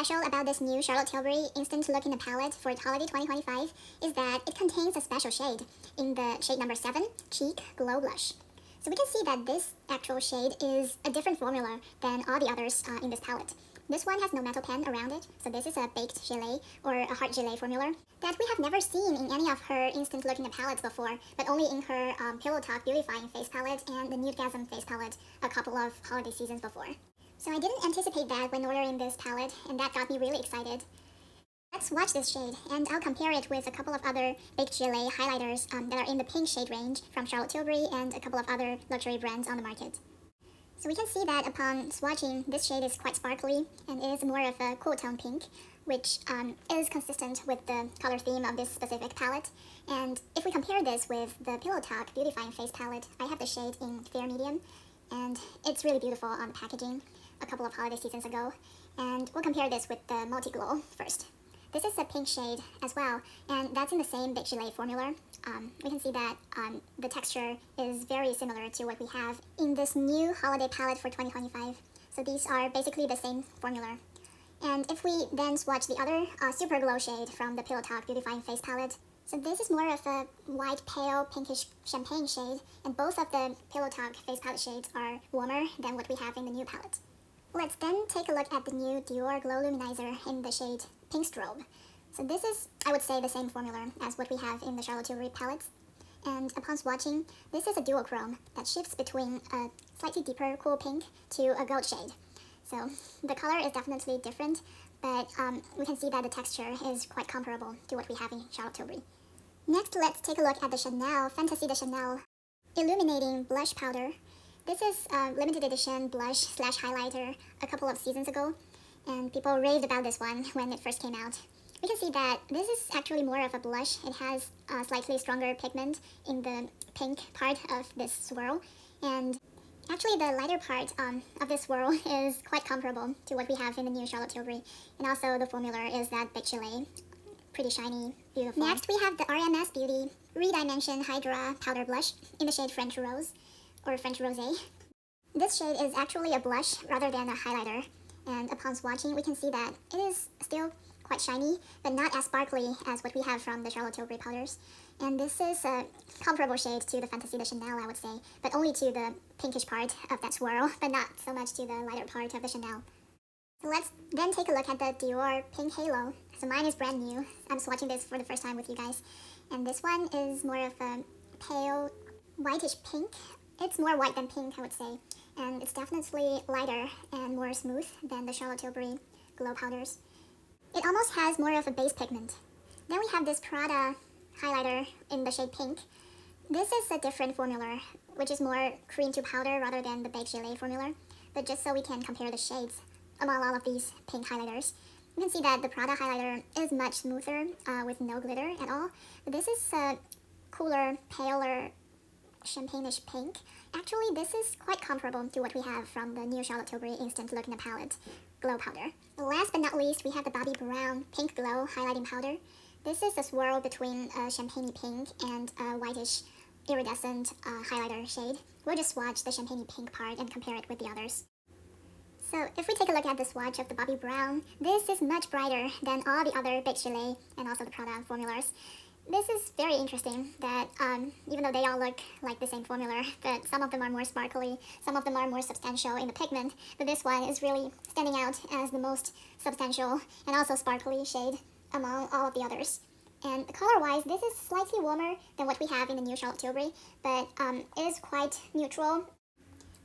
special about this new Charlotte Tilbury Instant Look in the Palette for Holiday 2025 is that it contains a special shade in the shade number 7, Cheek Glow Blush. So we can see that this actual shade is a different formula than all the others in this palette. This one has no metal pen around it, so this is a baked gelée or a hard gelée formula that we have never seen in any of her Instant Look in the palettes before, but only in her Pillow Talk Beautifying face palette and the Nudegasm face palette a couple of holiday seasons before. So I didn't anticipate that when ordering this palette, and that got me really excited. Let's swatch this shade, and I'll compare it with a couple of other baked gelée highlighters that are in the pink shade range from Charlotte Tilbury and a couple of other luxury brands on the market. So we can see that upon swatching, this shade is quite sparkly and is more of a cool tone pink, which is consistent with the color theme of this specific palette. And if we compare this with the Pillow Talk Beautifying face palette, I have the shade in fair medium, and it's really beautiful on the packaging a couple of holiday seasons ago. And we'll compare this with the Multi Glow first. This is a pink shade as well, and that's in the same baked gelée formula. We can see that the texture is very similar to what we have in this new holiday palette for 2025. So these are basically the same formula. And if we then swatch the other Super Glow shade from the Pillow Talk Beautifying face palette, so this is more of a white, pale, pinkish champagne shade, and both of the Pillow Talk face palette shades are warmer than what we have in the new palette. Let's then take a look at the new Dior Glow Luminizer in the shade Pink Strobe. So this is, I would say, the same formula as what we have in the Charlotte Tilbury palettes. And upon swatching, this is a duochrome that shifts between a slightly deeper cool pink to a gold shade. So the color is definitely different, but we can see that the texture is quite comparable to what we have in Charlotte Tilbury. Next, let's take a look at the Chanel Fantasie de Chanel Illuminating Blush Powder. This is a limited edition blush / highlighter a couple of seasons ago, and people raved about this one when it first came out. We can see that this is actually more of a blush. It has a slightly stronger pigment in the pink part of this swirl, and actually the lighter part of this swirl is quite comparable to what we have in the new Charlotte Tilbury, and also the formula is that baked gelée, pretty shiny, beautiful. Next we have the RMS Beauty Redimension Hydra Powder Blush in the shade French Rose, or French Rosé. This shade is actually a blush rather than a highlighter, and upon swatching we can see that it is still quite shiny, but not as sparkly as what we have from the Charlotte Tilbury powders. And this is a comparable shade to the Fantasie de Chanel, I would say, but only to the pinkish part of that swirl, but not so much to the lighter part of the Chanel. So let's then take a look at the Dior Pink Halo. So mine is brand new. I'm swatching this for the first time with you guys. And this one is more of a pale, whitish pink. It's more white than pink, I would say, and it's definitely lighter and more smooth than the Charlotte Tilbury glow powders. It almost has more of a base pigment. Then we have this Prada highlighter in the shade pink. This is a different formula, which is more cream to powder rather than the baked gelée formula, but just so we can compare the shades among all of these pink highlighters. You can see that the Prada highlighter is much smoother with no glitter at all, but this is a cooler, paler, champagne-ish pink. Actually, this is quite comparable to what we have from the new Charlotte Tilbury Instant Look in the Palette glow powder. Last but not least, we have the Bobbi Brown Pink Glow Highlighting Powder. This is a swirl between a champagne pink and a whitish iridescent highlighter shade. We'll just swatch the champagne pink part and compare it with the others. So if we take a look at the swatch of the Bobbi Brown, this is much brighter than all the other baked gelée and also the Prada formulas. This is very interesting that even though they all look like the same formula, but some of them are more sparkly, some of them are more substantial in the pigment, but this one is really standing out as the most substantial and also sparkly shade among all of the others. And color-wise, this is slightly warmer than what we have in the new Charlotte Tilbury, but it is quite neutral.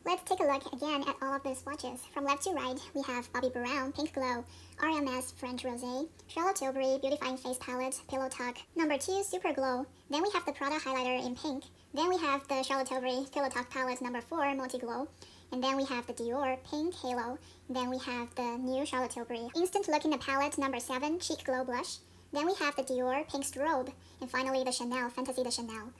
Let's take a look again at all of the swatches. From left to right, we have Bobbi Brown Pink Glow, RMS French Rosé, Charlotte Tilbury Beautifying Face Palette, Pillow Talk number 2 Super Glow. Then we have the Prada highlighter in pink. Then we have the Charlotte Tilbury Pillow Talk Palette number 4 Multi Glow. And then we have the Dior Pink Halo. Then we have the new Charlotte Tilbury Instant Look in the Palette number 7 Cheek Glow Blush. Then we have the Dior Pink Strobe. And finally the Chanel Fantasie de Chanel.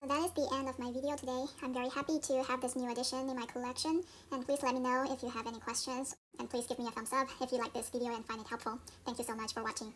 So that is the end of my video today. I'm very happy to have this new addition in my collection, and please let me know if you have any questions, and please give me a thumbs up if you like this video and find it helpful. Thank you so much for watching.